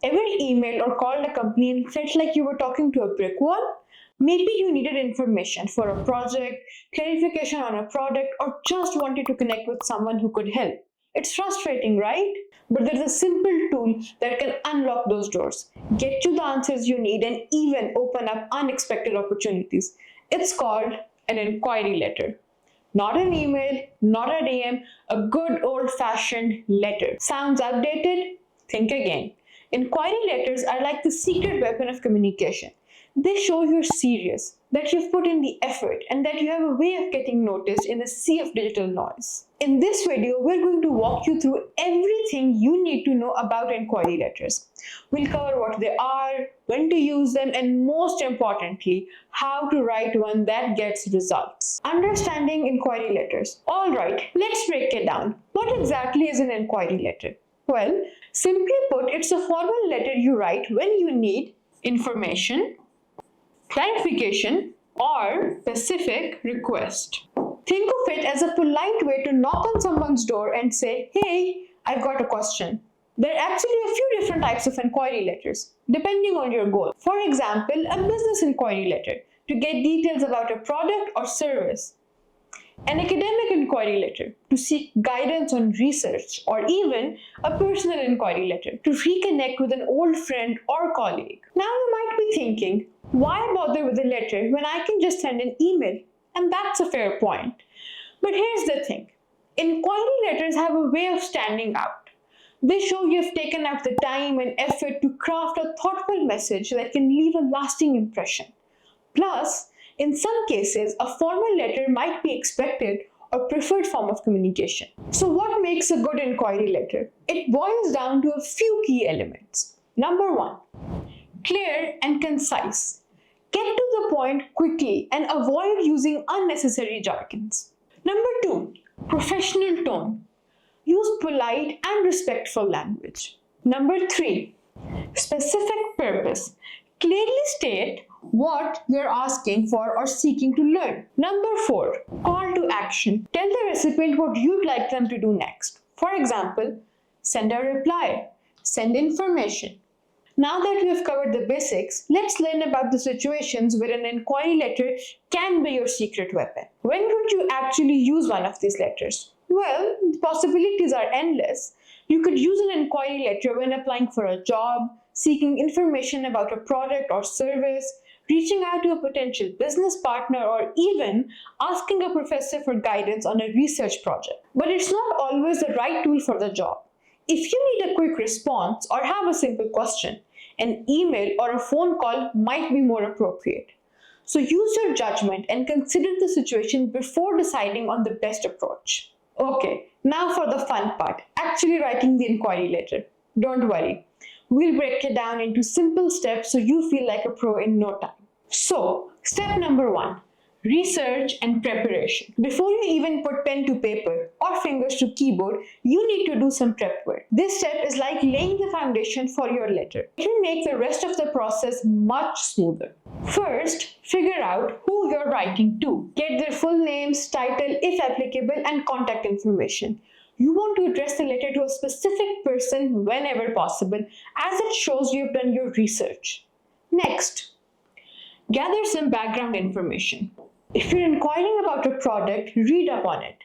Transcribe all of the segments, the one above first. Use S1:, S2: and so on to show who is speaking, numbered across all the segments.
S1: Ever emailed or called a company and felt like you were talking to a brick wall? Maybe you needed information for a project, clarification on a product, or just wanted to connect with someone who could help. It's frustrating, right? But there's a simple tool that can unlock those doors, get you the answers you need, and even open up unexpected opportunities. It's called an inquiry letter. Not an email, not a DM, a good old fashioned letter. Sounds outdated? Think again. Inquiry letters are like the secret weapon of communication. They show you're serious, that you've put in the effort, and that you have a way of getting noticed in a sea of digital noise. In this video, we're going to walk you through everything you need to know about inquiry letters. We'll cover what they are, when to use them, and most importantly, how to write one that gets results. Understanding inquiry letters. Alright, let's break it down. What exactly is an inquiry letter? Well, simply put, it's a formal letter you write when you need information, clarification, or specific request. Think of it as a polite way to knock on someone's door and say, "Hey, I've got a question." There are actually a few different types of inquiry letters, depending on your goal. For example, a business inquiry letter to get details about a product or service. An academic inquiry letter to seek guidance on research, or even a personal inquiry letter to reconnect with an old friend or colleague. Now you might be thinking, why bother with a letter when I can just send an email? And that's a fair point. But here's the thing. Inquiry letters have a way of standing out. They show you've taken out the time and effort to craft a thoughtful message that can leave a lasting impression. Plus, in some cases, a formal letter might be expected or preferred form of communication. So what makes a good inquiry letter? It boils down to a few key elements. Number one, clear and concise. Get to the point quickly and avoid using unnecessary jargons. Number two, professional tone. Use polite and respectful language. Number three, specific purpose. Clearly state what you're asking for or seeking to learn. Number four, call to action. Tell the recipient what you'd like them to do next. For example, send a reply, send information. Now that we have covered the basics, let's learn about the situations where an inquiry letter can be your secret weapon. When would you actually use one of these letters? Well, the possibilities are endless. You could use an inquiry letter when applying for a job, seeking information about a product or service, reaching out to a potential business partner, or even asking a professor for guidance on a research project. But it's not always the right tool for the job. If you need a quick response or have a simple question, an email or a phone call might be more appropriate. So use your judgment and consider the situation before deciding on the best approach. Okay, now for the fun part, actually writing the inquiry letter. Don't worry, we'll break it down into simple steps so you feel like a pro in no time. So, step number one, research and preparation. Before you even put pen to paper or fingers to keyboard, you need to do some prep work. This step is like laying the foundation for your letter. It will make the rest of the process much smoother. First, figure out who you're writing to. Get their full names, title if applicable, and contact information. You want to address the letter to a specific person whenever possible, as it shows you've done your research. Next, gather some background information. If you're inquiring about a product, read up on it.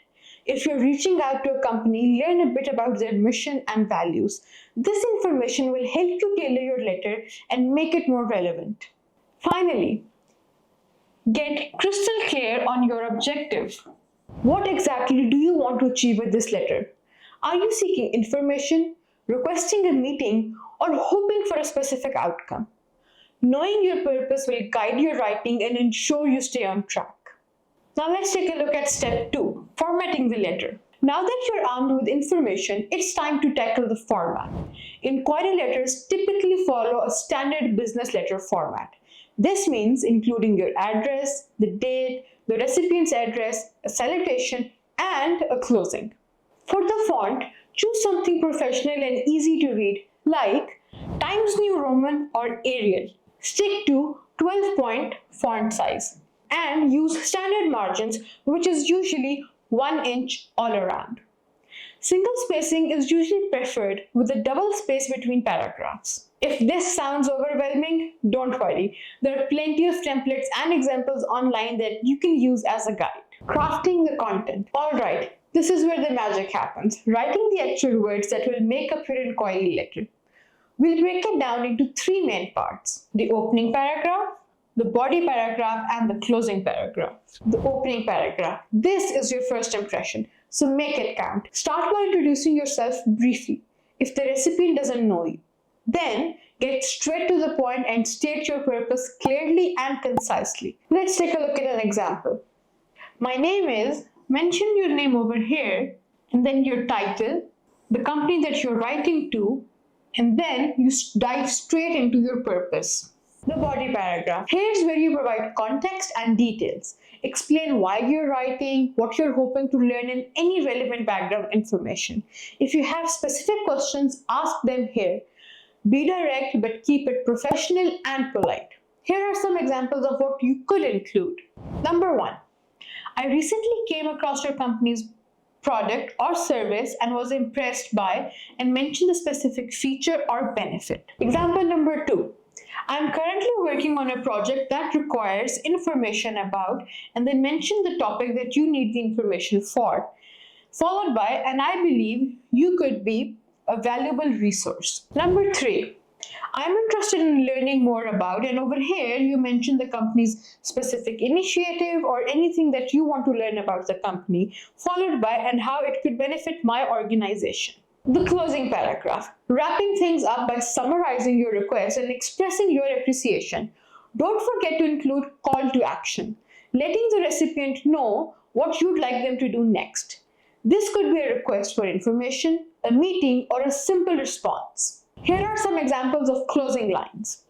S1: If you're reaching out to a company, learn a bit about their mission and values. This information will help you tailor your letter and make it more relevant. Finally, get crystal clear on your objective. What exactly do you want to achieve with this letter? Are you seeking information, requesting a meeting, or hoping for a specific outcome? Knowing your purpose will guide your writing and ensure you stay on track. Now let's take a look at step 2, formatting the letter. Now that you're armed with information, it's time to tackle the format. Inquiry letters typically follow a standard business letter format. This means including your address, the date, the recipient's address, a salutation, and a closing. For the font, choose something professional and easy to read like Times New Roman or Arial. Stick to 12-point font size and use standard margins, which is usually 1 inch all around. Single spacing is usually preferred with a double space between paragraphs. If this sounds overwhelming, don't worry. There are plenty of templates and examples online that you can use as a guide. Crafting the content. Alright, this is where the magic happens. Writing the actual words that will make up your inquiry letter. We'll break it down into three main parts: the opening paragraph, the body paragraph, and the closing paragraph. The opening paragraph. This is your first impression, so make it count. Start by introducing yourself briefly if the recipient doesn't know you. Then get straight to the point and state your purpose clearly and concisely. Let's take a look at an example. My name is, mention your name over here, and then your title, the company that you're writing to, and then you dive straight into your purpose. The body paragraph. Here's where you provide context and details. Explain why you're writing, what you're hoping to learn, and any relevant background information. If you have specific questions, ask them here. Be direct, but keep it professional and polite. Here are some examples of what you could include. Number 1. I recently came across your company's product or service and was impressed by, and mention the specific feature or benefit. Example number 2. I'm currently working on a project that requires information about, and then mention the topic that you need the information for, followed by, and I believe you could be a valuable resource. Number 3. I'm interested in learning more about, and over here you mention the company's specific initiative or anything that you want to learn about the company, followed by, and how it could benefit my organization. The closing paragraph. Wrapping things up by summarizing your request and expressing your appreciation. Don't forget to include call to action, letting the recipient know what you'd like them to do next. This could be a request for information, a meeting, or a simple response. Here are some examples of closing lines.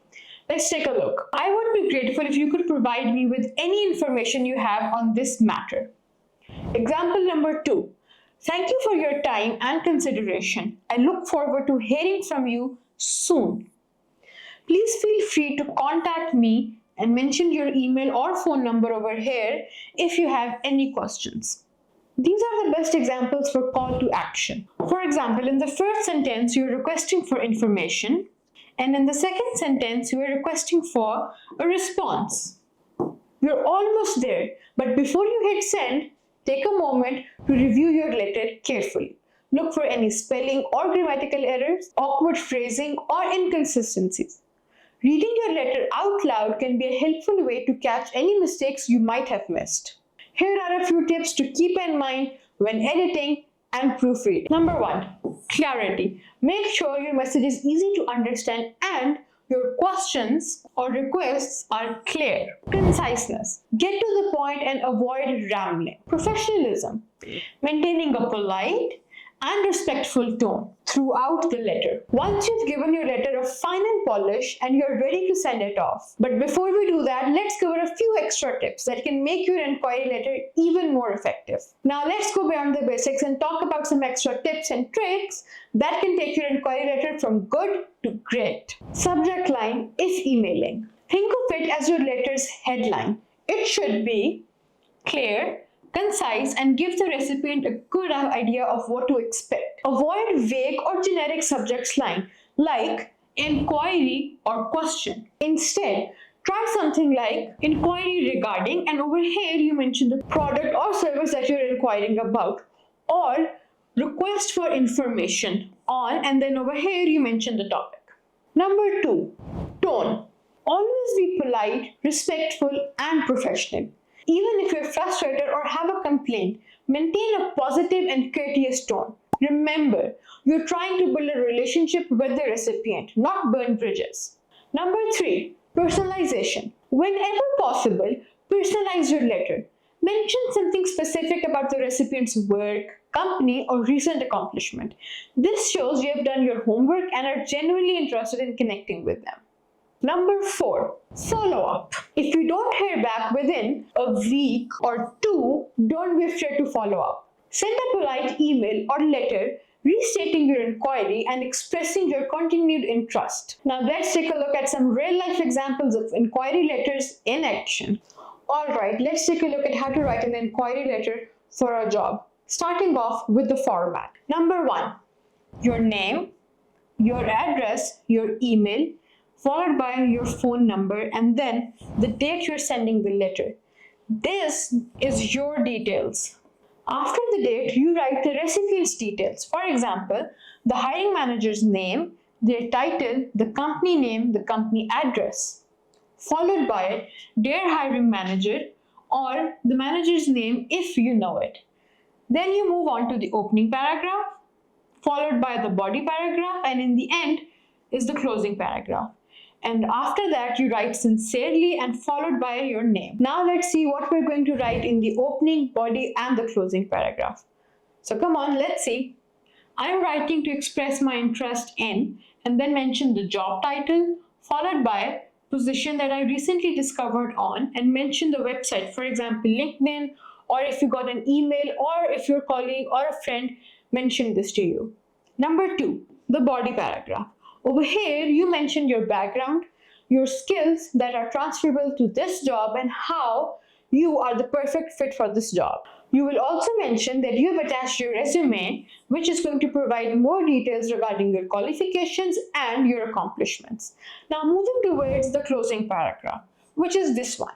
S1: Let's take a look. I would be grateful if you could provide me with any information you have on this matter. Example number 2. Thank you for your time and consideration. I look forward to hearing from you soon. Please feel free to contact me and mention your email or phone number over here if you have any questions. These are the best examples for call to action. For example, in the first sentence, you're requesting for information, and in the second sentence, you are requesting for a response. You're almost there, but before you hit send, take a moment to review your letter carefully. Look for any spelling or grammatical errors, awkward phrasing, or inconsistencies. Reading your letter out loud can be a helpful way to catch any mistakes you might have missed. Here are a few tips to keep in mind when editing and proofreading. Number 1, clarity. Make sure your message is easy to understand and your questions or requests are clear. Conciseness. Get to the point and avoid rambling. Professionalism. Maintaining a polite and respectful tone throughout the letter. Once you've given your letter a final polish and you're ready to send it off. But before we do that, let's cover a few extra tips that can make your inquiry letter even more effective. Now let's go beyond the basics and talk about some extra tips and tricks that can take your inquiry letter from good to great. Subject line if emailing. Think of it as your letter's headline. It should be clear, concise, and give the recipient a good idea of what to expect. Avoid vague or generic subject line like inquiry or question. Instead, try something like inquiry regarding, and over here you mention the product or service that you're inquiring about, or request for information on, and then over here you mention the topic. Number 2, tone. Always be polite, respectful, and professional. Even if you're frustrated or have a complaint, maintain a positive and courteous tone. Remember, you're trying to build a relationship with the recipient, not burn bridges. Number 3, personalization. Whenever possible, personalize your letter. Mention something specific about the recipient's work, company, or recent accomplishment. This shows you have done your homework and are genuinely interested in connecting with them. Number 4, follow-up. If you don't hear back within a week or 2, don't be afraid to follow up. Send a polite email or letter restating your inquiry and expressing your continued interest. Now let's take a look at some real-life examples of inquiry letters in action. Alright, let's take a look at how to write an inquiry letter for a job. Starting off with the format. Number 1, your name, your address, your email, followed by your phone number, and then the date you're sending the letter. This is your details. After the date, you write the recipient's details. For example, the hiring manager's name, their title, the company name, the company address, followed by their hiring manager or the manager's name if you know it. Then you move on to the opening paragraph, followed by the body paragraph, and in the end is the closing paragraph. And after that, you write sincerely and followed by your name. Now let's see what we're going to write in the opening, body, and the closing paragraph. So come on, let's see. I'm writing to express my interest in, and then mention the job title, followed by position that I recently discovered on, and mention the website, for example, LinkedIn, or if you got an email, or if your colleague or a friend mentioned this to you. Number 2, the body paragraph. Over here, you mention your background, your skills that are transferable to this job, and how you are the perfect fit for this job. You will also mention that you have attached your resume, which is going to provide more details regarding your qualifications and your accomplishments. Now moving towards the closing paragraph, which is this one.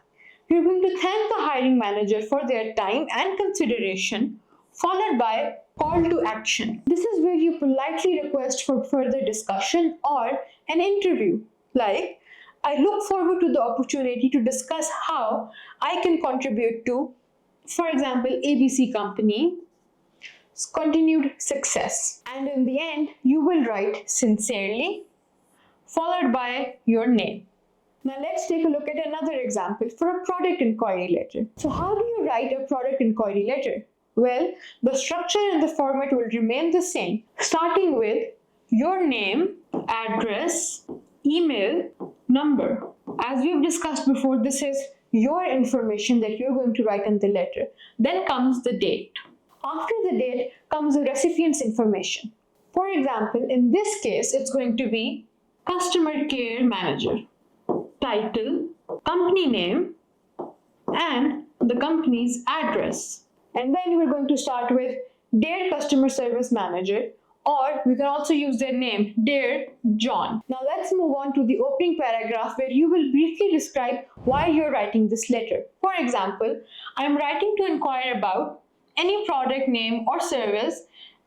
S1: You're going to thank the hiring manager for their time and consideration, followed by call to action. This is where you politely request for further discussion or an interview. Like, I look forward to the opportunity to discuss how I can contribute to, for example, ABC company's continued success. And in the end, you will write sincerely, followed by your name. Now let's take a look at another example for a product inquiry letter. So how do you write a product inquiry letter? Well, the structure and the format will remain the same, starting with your name, address, email, number. As we've discussed before, this is your information that you're going to write in the letter. Then comes the date. After the date comes the recipient's information. For example, in this case, it's going to be customer care manager, title, company name, and the company's address. And then we're going to start with Dear Customer Service Manager, or we can also use their name, Dear John. Now let's move on to the opening paragraph where you will briefly describe why you're writing this letter. For example, I'm writing to inquire about any product name or service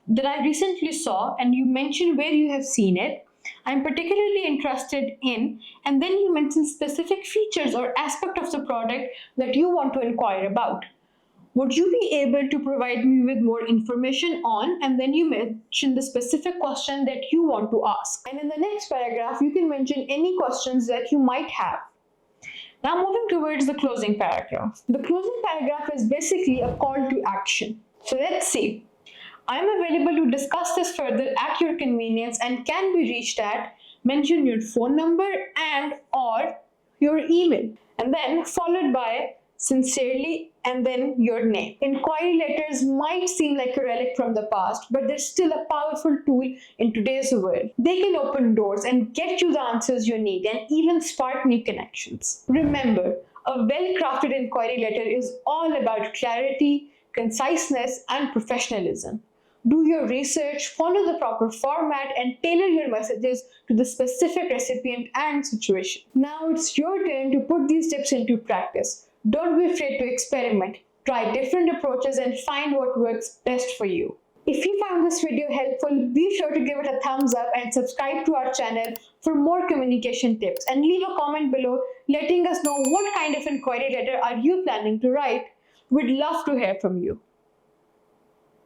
S1: that I recently saw, and you mention where you have seen it. I'm particularly interested in, and then you mention specific features or aspect of the product that you want to inquire about. Would you be able to provide me with more information on, and then you mention the specific question that you want to ask. And in the next paragraph, you can mention any questions that you might have. Now moving towards the closing paragraph. The closing paragraph is basically a call to action. So let's see. I'm available to discuss this further at your convenience and can be reached at, mention your phone number and or your email, and then followed by sincerely and then your name. Inquiry letters might seem like a relic from the past, but they're still a powerful tool in today's world. They can open doors and get you the answers you need and even spark new connections. Remember, a well-crafted inquiry letter is all about clarity, conciseness, and professionalism. Do your research, follow the proper format, and tailor your messages to the specific recipient and situation. Now it's your turn to put these tips into practice. Don't be afraid to experiment. Try different approaches and find what works best for you. If you found this video helpful, be sure to give it a thumbs up and subscribe to our channel for more communication tips. And leave a comment below letting us know what kind of inquiry letter are you planning to write. We'd love to hear from you.